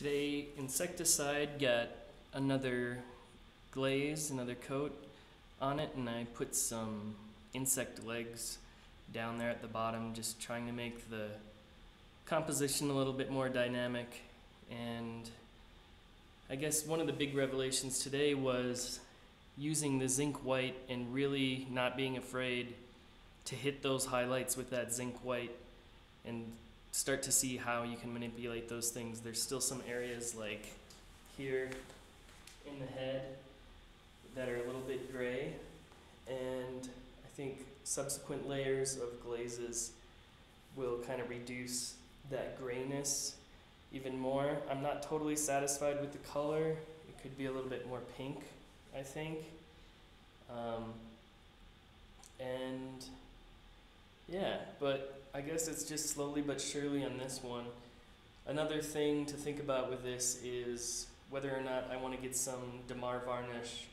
Today, Insecticide got another glaze, another coat on it, and I put some insect legs down there at the bottom, just trying to make the composition a little bit more dynamic. And I guess one of the big revelations today was using the zinc white and really not being afraid to hit those highlights with that zinc white and start to see how you can manipulate those things. There's still some areas like here in the head that are a little bit gray, and I think subsequent layers of glazes will kind of reduce that grayness even more. I'm not totally satisfied with the color. It could be a little bit more pink, I think. And yeah, but I guess it's just slowly but surely on this one. Another thing to think about with this is whether or not I want to get some Damar varnish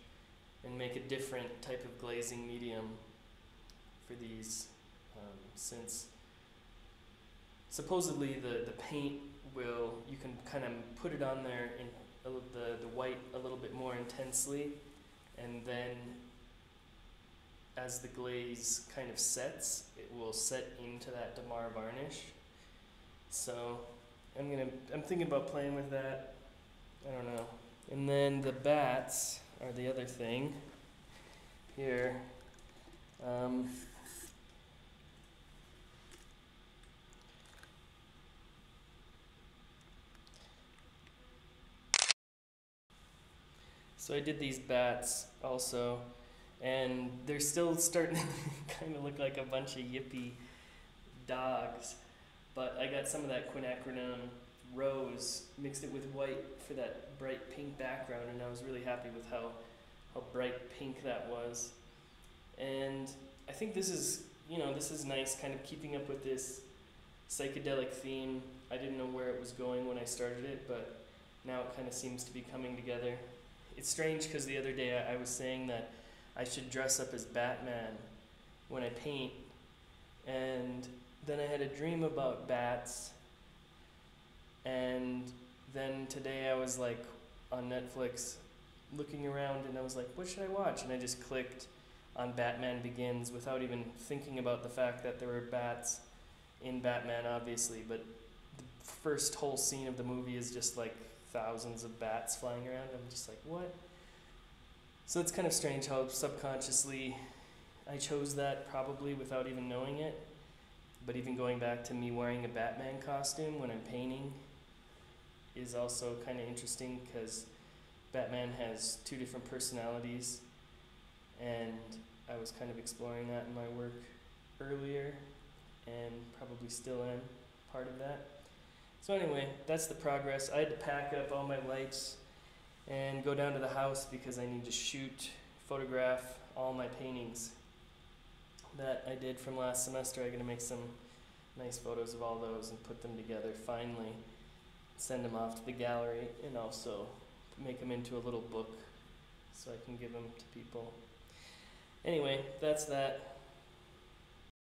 and make a different type of glazing medium for these, since supposedly the paint you can kind of put it on there in the white a little bit more intensely, and then as the glaze kind of sets, it will set into that Damar varnish. So I'm thinking about playing with that. I don't know. And then the bats are the other thing here. So I did these bats also, and they're still starting to kind of look like a bunch of yippy dogs. But I got some of that quinacridone rose, mixed it with white for that bright pink background, and I was really happy with how bright pink that was. And I think this is nice, kind of keeping up with this psychedelic theme. I didn't know where it was going when I started it, but now it kind of seems to be coming together. It's strange because the other day I was saying that I should dress up as Batman when I paint, and then I had a dream about bats, and then today I was like on Netflix looking around, and I was like, what should I watch? And I just clicked on Batman Begins without even thinking about the fact that there were bats in Batman, obviously, but the first whole scene of the movie is just like thousands of bats flying around. I'm just like, what? So it's kind of strange how subconsciously I chose that, probably without even knowing it. But even going back to me wearing a Batman costume when I'm painting is also kind of interesting, because Batman has two different personalities, and I was kind of exploring that in my work earlier, and probably still am part of that. So anyway, that's the progress. I had to pack up all my lights and go down to the house because I need to photograph all my paintings that I did from last semester. I'm going to make some nice photos of all those and put them together finally, send them off to the gallery, and also make them into a little book so I can give them to people. Anyway, that's that.